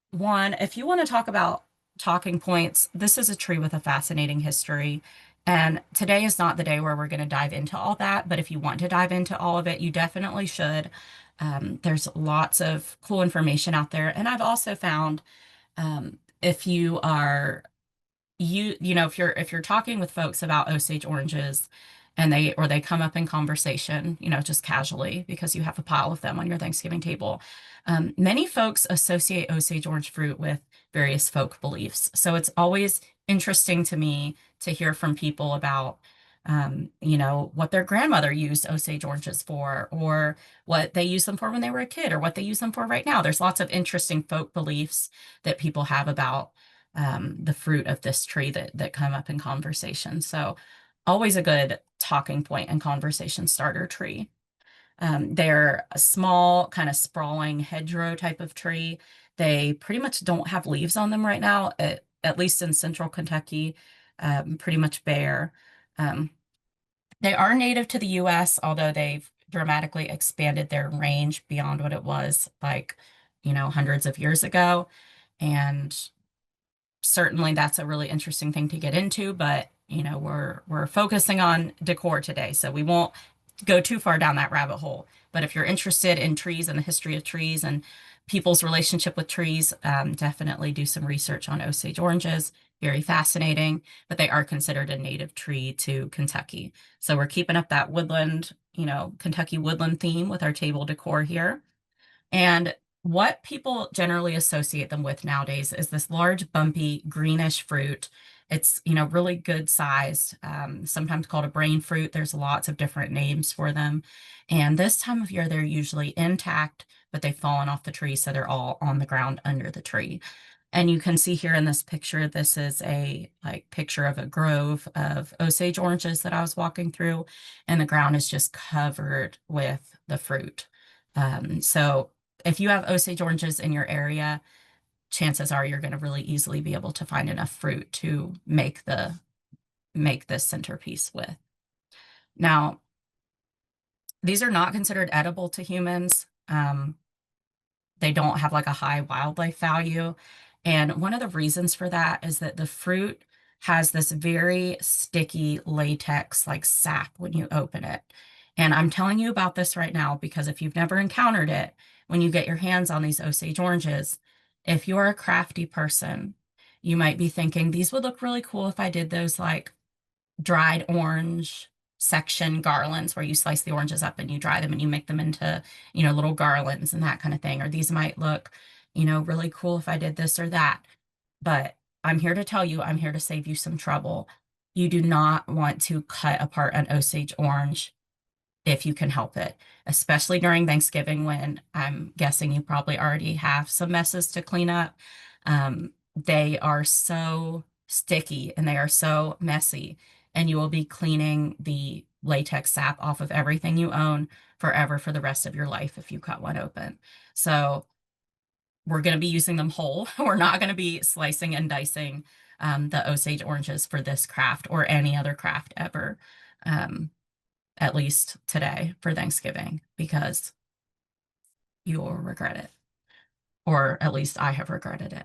One, if you want to talk about talking points, this is a tree with a fascinating history. And today is not the day where we're going to dive into all that, but if you want to dive into all of it, you definitely should. There's lots of cool information out there. And I've also found if you are if you're talking with folks about Osage oranges and they come up in conversation, just casually because you have a pile of them on your Thanksgiving table. Many folks associate Osage orange fruit with various folk beliefs. So it's always interesting to me to hear from people about what their grandmother used Osage oranges for, or what they used them for when they were a kid, or what they use them for right now. There's lots of interesting folk beliefs that people have about the fruit of this tree that come up in conversation. So always a good talking point and conversation starter tree. They're a small, kind of sprawling hedgerow type of tree. They pretty much don't have leaves on them right now, at least in central Kentucky, pretty much bare. Um, they are native to the US, although they've dramatically expanded their range beyond what it was like, hundreds of years ago. And certainly that's a really interesting thing to get into, but we're focusing on decor today, so we won't go too far down that rabbit hole. But if you're interested in trees and the history of trees and people's relationship with trees, definitely do some research on Osage oranges. Very fascinating, but they are considered a native tree to Kentucky. So we're keeping up that woodland, Kentucky woodland theme with our table decor here. And what people generally associate them with nowadays is this large, bumpy, greenish fruit. It's, really good sized, sometimes called a brain fruit. There's lots of different names for them. And this time of year, they're usually intact, but they've fallen off the tree, so they're all on the ground under the tree. And you can see here in this picture, this is a picture of a grove of Osage oranges that I was walking through, and the ground is just covered with the fruit. So if you have Osage oranges in your area, chances are you're going to really easily be able to find enough fruit to make this centerpiece with. Now, these are not considered edible to humans. They don't have like a high wildlife value. And one of the reasons for that is that the fruit has this very sticky latex like sap when you open it. And I'm telling you about this right now because if you've never encountered it, when you get your hands on these Osage oranges, if you're a crafty person, you might be thinking these would look really cool if I did those like dried orange section garlands where you slice the oranges up and you dry them and you make them into, little garlands and that kind of thing. Or these might look, really cool if I did this or that. But I'm here to tell you, I'm here to save you some trouble. You do not want to cut apart an Osage orange if you can help it, especially during Thanksgiving when I'm guessing you probably already have some messes to clean up. They are so sticky and they are so messy, and you will be cleaning the latex sap off of everything you own forever for the rest of your life if you cut one open. So we're going to be using them whole. We're not going to be slicing and dicing the Osage oranges for this craft or any other craft ever. At least today for Thanksgiving, because you will regret it, or at least I have regretted it.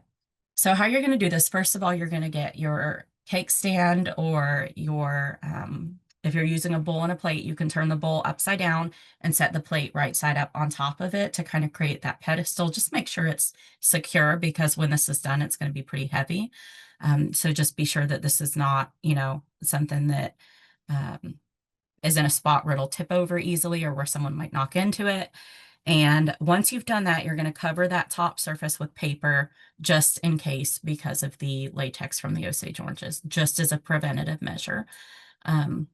So how you're going to do this, first of all, you're going to get your cake stand or if you're using a bowl and a plate, you can turn the bowl upside down and set the plate right side up on top of it to kind of create that pedestal. Just make sure it's secure because when this is done, it's going to be pretty heavy. So just be sure that this is not, something that is in a spot where it'll tip over easily or where someone might knock into it. And once you've done that, you're going to cover that top surface with paper just in case because of the latex from the Osage oranges, just as a preventative measure. And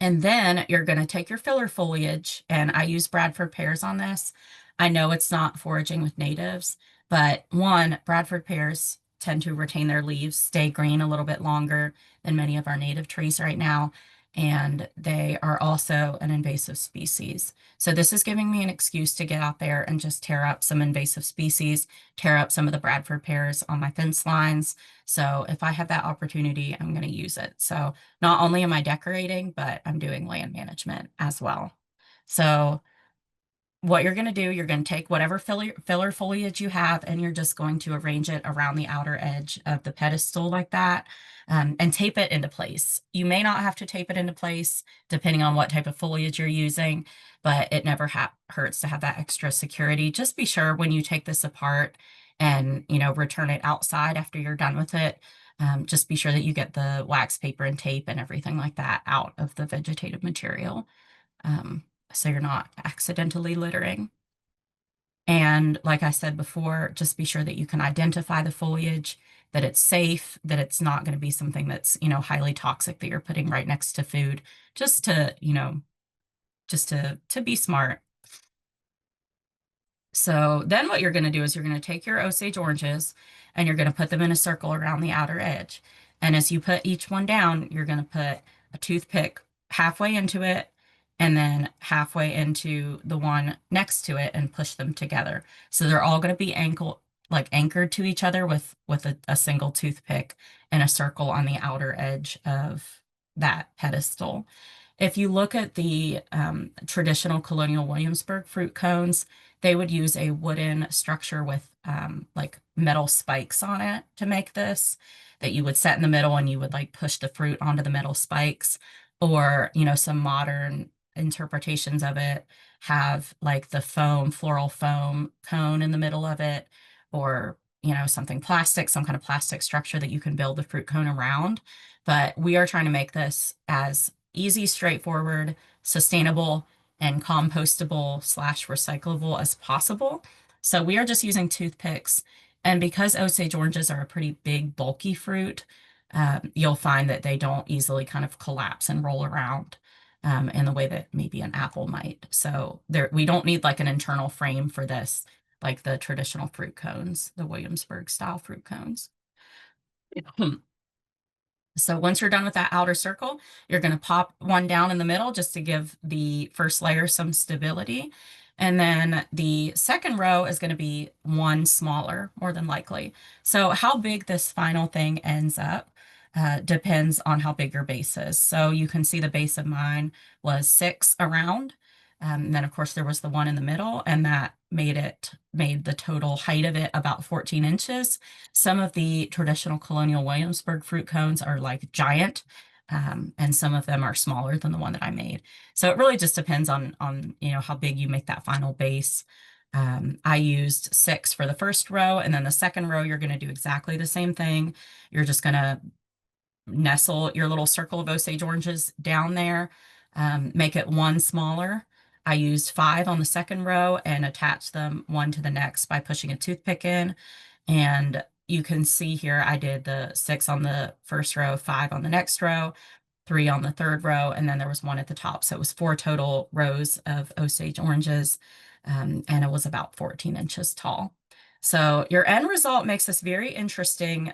then you're going to take your filler foliage, and I use Bradford pears on this. I know it's not foraging with natives, but one, Bradford pears tend to retain their leaves, stay green a little bit longer than many of our native trees right now. And they are also an invasive species. So this is giving me an excuse to get out there and just tear up some invasive species, tear up some of the Bradford pears on my fence lines. So if I have that opportunity, I'm going to use it. So not only am I decorating, but I'm doing land management as well. So what you're going to do, you're going to take whatever filler foliage you have, and you're just going to arrange it around the outer edge of the pedestal like that, and tape it into place. You may not have to tape it into place depending on what type of foliage you're using, but it never hurts to have that extra security. Just be sure when you take this apart and, return it outside after you're done with it, just be sure that you get the wax paper and tape and everything like that out of the vegetative material. So you're not accidentally littering. And like I said before, just be sure that you can identify the foliage, that it's safe, that it's not going to be something that's, highly toxic that you're putting right next to food, just to, just to be smart. So then what you're going to do is you're going to take your Osage oranges and you're going to put them in a circle around the outer edge. And as you put each one down, you're going to put a toothpick halfway into it and then halfway into the one next to it and push them together. So they're all going to be anchored to each other with a single toothpick in a circle on the outer edge of that pedestal. If you look at the traditional colonial Williamsburg fruit cones, they would use a wooden structure with like metal spikes on it to make this, that you would set in the middle and you would like push the fruit onto the metal spikes. Or, you know, some modern interpretations of it have like the floral foam cone in the middle of it, or, you know, something plastic, some kind of plastic structure that you can build the fruit cone around. But we are trying to make this as easy, straightforward, sustainable, and compostable slash recyclable as possible. So we are just using toothpicks. And because Osage oranges are a pretty big, bulky fruit, you'll find that they don't easily kind of collapse and roll around in the way that maybe an apple might. So we don't need like an internal frame for this, like the traditional fruit cones, the Williamsburg style fruit cones. So once you're done with that outer circle, you're going to pop one down in the middle just to give the first layer some stability. And then the second row is going to be one smaller, more than likely. So how big this final thing ends up depends on how big your base is. So you can see the base of mine was 6 around. And then of course there was the one in the middle, and that made the total height of it about 14 inches. Some of the traditional colonial Williamsburg fruit cones are like giant, and some of them are smaller than the one that I made. So it really just depends on you know how big you make that final base. I used 6 for the first row, and then the second row you're going to do exactly the same thing. You're just going to nestle your little circle of Osage oranges down there, make it one smaller. I used 5 on the second row and attached them one to the next by pushing a toothpick in. And you can see here I did the 6 on the first row, 5 on the next row, 3 on the third row, and then there was one at the top. So it was 4 total rows of Osage oranges, and it was about 14 inches tall. So your end result makes this very interesting,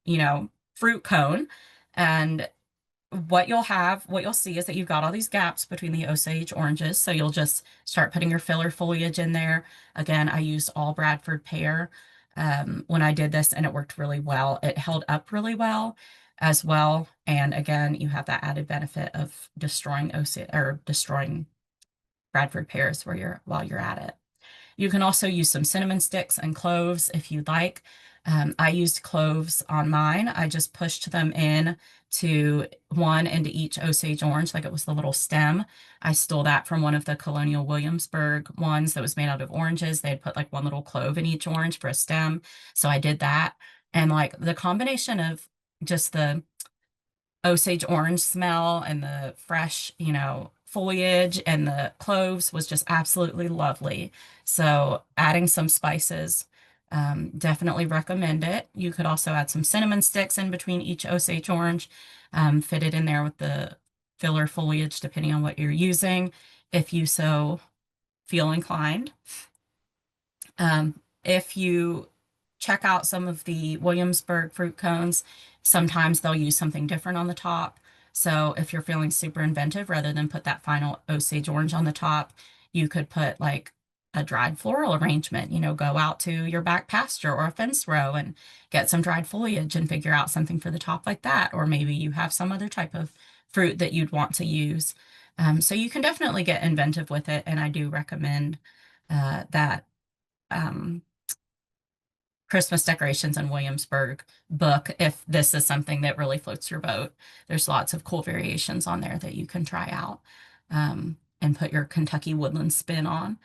you know, fruit cone. And what you'll see is that you've got all these gaps between the Osage oranges. So you'll just start putting your filler foliage in there. Again, I used all Bradford pear when I did this, and it worked really well. It held up really well as well. And again, you have that added benefit of destroying Bradford pears while you're at it. You can also use some cinnamon sticks and cloves if you'd like. I used cloves on mine. I just pushed them in to one into each Osage orange, like it was the little stem. I stole that from one of the colonial Williamsburg ones that was made out of oranges. They had put like one little clove in each orange for a stem. So I did that. And like the combination of just the Osage orange smell and the fresh, you know, foliage and the cloves was just absolutely lovely. So adding some spices, definitely recommend it. You could also add some cinnamon sticks in between each Osage orange, fit it in there with the filler foliage, depending on what you're using, if you so feel inclined. If you check out some of the Williamsburg fruit cones, sometimes they'll use something different on the top. So if you're feeling super inventive, rather than put that final Osage orange on the top, you could put like a dried floral arrangement, you know, go out to your back pasture or a fence row and get some dried foliage and figure out something for the top like that. Or maybe you have some other type of fruit that you'd want to use. So you can definitely get inventive with it. And I do recommend that Christmas decorations in Williamsburg book if this is something that really floats your boat. There's lots of cool variations on there that you can try out and put your Kentucky woodland spin on.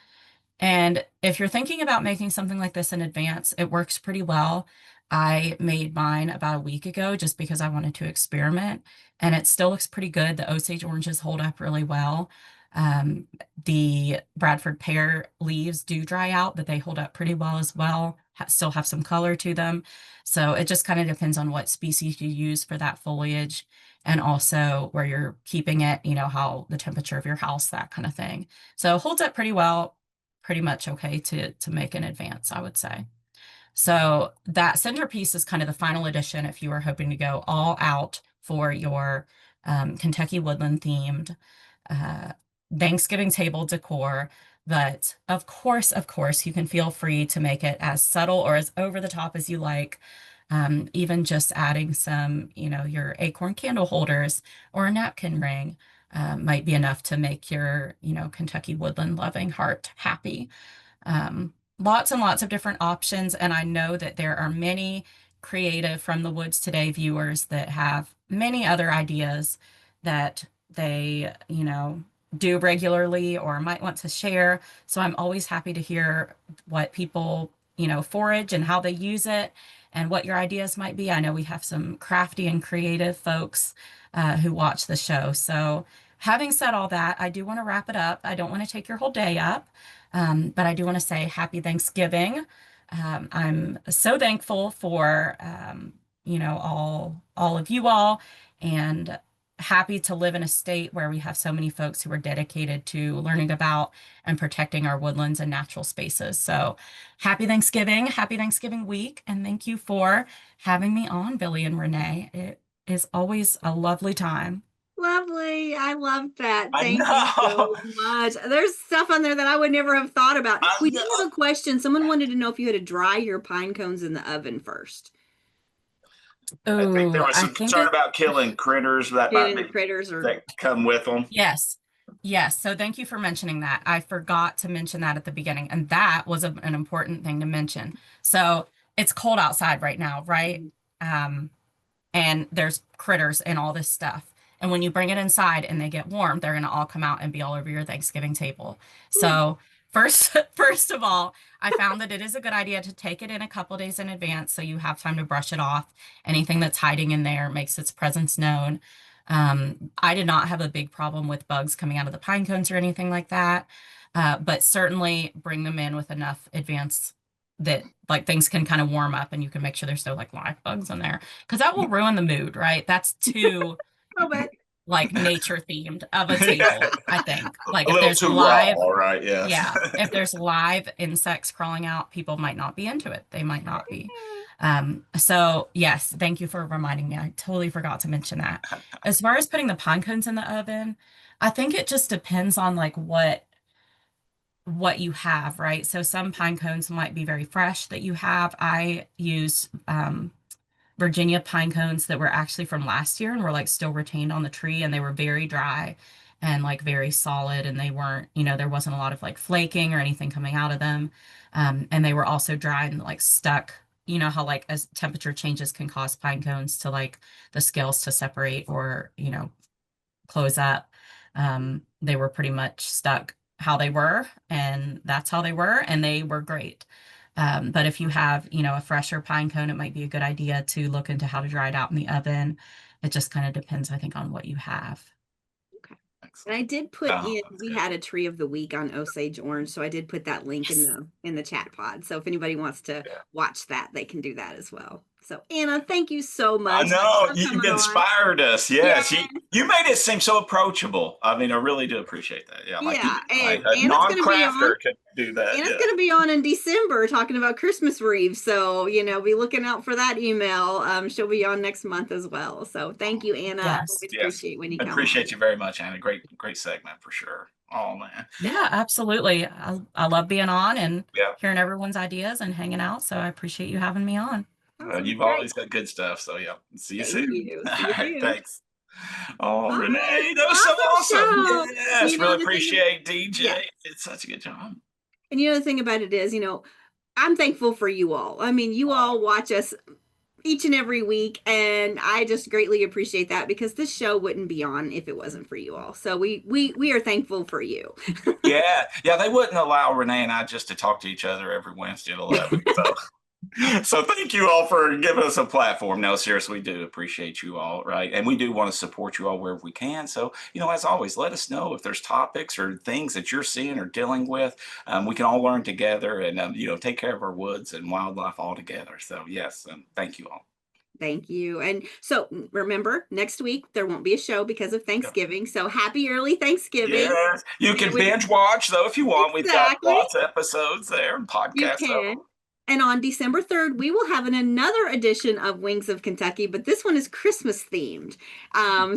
And if you're thinking about making something like this in advance, it works pretty well. I made mine about a week ago just because I wanted to experiment, and it still looks pretty good. The Osage oranges hold up really well. The Bradford pear leaves do dry out, but they hold up pretty well as well, still have some color to them. So it just kind of depends on what species you use for that foliage, and also where you're keeping it, you know, how the temperature of your house, that kind of thing. So it holds up pretty well. pretty much okay to make in advance, I would say. So that centerpiece is kind of the final edition if you are hoping to go all out for your Kentucky woodland themed uh, Thanksgiving table decor. But of course, you can feel free to make it as subtle or as over the top as you like. Even just adding some, your acorn candle holders or a napkin ring might be enough to make your, Kentucky woodland loving heart happy. Lots and lots of different options. And I know that there are many creative From the Woods Today viewers that have many other ideas that they, do regularly or might want to share. So I'm always happy to hear what people, forage and how they use it and what your ideas might be. I know we have some crafty and creative folks who watch the show. So having said all that, I do want to wrap it up. I don't want to take your whole day up. But I do want to say happy Thanksgiving. I'm so thankful for all of you all, and happy to live in a state where we have so many folks who are dedicated to learning about and protecting our woodlands and natural spaces. So happy Thanksgiving week, and thank you for having me on, Billy and Renee. It is always a lovely time. Lovely. I love that. I Thank you know. so much. There's stuff on there that I would never have thought about. I We did know. have a question. Someone wanted to know if you had to dry your pine cones in the oven first. I think there Oh, was I some think concern it. about killing critters that might Getting be the critters or that come with them. Yes. Yes. So thank you for mentioning that. I forgot to mention that at the beginning, and that was an important thing to mention. So it's cold outside right now, right? Um, and there's critters and all this stuff. And when you bring it inside and they get warm, they're going to all come out and be all over your Thanksgiving table. So first, first of all, I found that it is a good idea to take it in a couple days in advance so you have time to brush it off. Anything that's hiding in there makes its presence known. I did not have a big problem with bugs coming out of the pine cones or anything like that, but certainly bring them in with enough advance that like things can kind of warm up and you can make sure there's no like live bugs in there because that will ruin the mood, right? That's too oh, but like nature themed of a Yeah. table, I think. Like A if little there's too raw, live, right? Yes. yeah, if there's live insects crawling out, people might not be into it. They might not be. So yes, thank you for reminding me. I totally forgot to mention that. As far as putting the pine cones in the oven, I think it just depends on like what you have, right? So some pine cones might be very fresh that you have. I use Virginia pine cones that were actually from last year and were like still retained on the tree, and they were very dry and like very solid, and they weren't, there wasn't a lot of like flaking or anything coming out of them. And they were also dry and like stuck. You know how like as temperature changes can cause pine cones to like the scales to separate or, close up. They were pretty much stuck how they were, and that's how they were, and they were great. But if you have, a fresher pine cone, it might be a good idea to look into how to dry it out in the oven. It just kind of depends, I think, on what you have. and I did put Oh, in, that's we good. had a tree of the week on Osage Orange, so I did put that link Yes. in the chat pod. So if anybody wants to Yeah. watch that, they can do that as well. So Anna, thank you so I much. know For you've coming on. inspired us. Yeah, Yes, you made it seem so approachable. I mean, I really do appreciate that. Yeah, like yeah. And a Anna's gonna be on. non-crafter could do that. Anna's Yeah. going to be on in December talking about Christmas wreaths. So, be looking out for that email. She'll be on next month as well. So thank you, Anna. I Yes. always Yes. appreciate when you I come on. appreciate you very much, Anna. Great segment for sure. Oh man. Yeah, absolutely. I love being on and Yeah. hearing everyone's ideas and hanging out. So I appreciate you having me on. Awesome. You've Great. always got good stuff. So yeah. See you Thank soon. you. All See you right. soon. Thanks. Oh, All right. Renee, that was so awesome. Show. Yes. Really The thing, appreciate DJ. yeah. It's such a good job. And the thing about it is, I'm thankful for you all. I mean, you all watch us each and every week, and I just greatly appreciate that because this show wouldn't be on if it wasn't for you all. So we are thankful for you. Yeah. Yeah. They wouldn't allow Renee and I just to talk to each other every Wednesday at 11. So thank you all for giving us a platform. No, seriously, we do appreciate you all, right? And we do want to support you all wherever we can. So, as always, let us know if there's topics or things that you're seeing or dealing with. We can all learn together and, take care of our woods and wildlife all together. So, yes, thank you all. Thank you. And so remember, next week there won't be a show because of Yep. Thanksgiving. So happy early Thanksgiving. Yes, you And can binge watch though if you want. We've got exactly, lots of episodes there and you podcasts of can. them. And on December 3rd, we will have another edition of Wings of Kentucky, but this one is Christmas themed.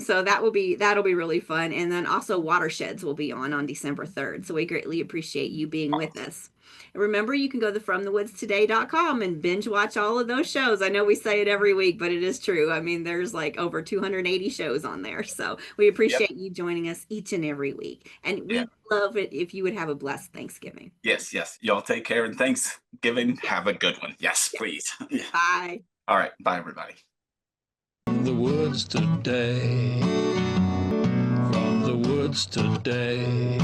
So that'll be really fun. And then also Watersheds will be on December 3rd. So we greatly appreciate you being with us. And remember, you can go to fromthewoodstoday.com and binge watch all of those shows. I know we say it every week, but it is true. I mean, there's like over 280 shows on there. So we Yep. appreciate you joining us each and every week. And Yeah. we love it if you would have a blessed Thanksgiving. Yes, yes. Y'all take care and Thanksgiving. Yeah. Have a good one. Yes, Yeah. please. Bye. All right. Bye, everybody. From the woods today. From the woods today.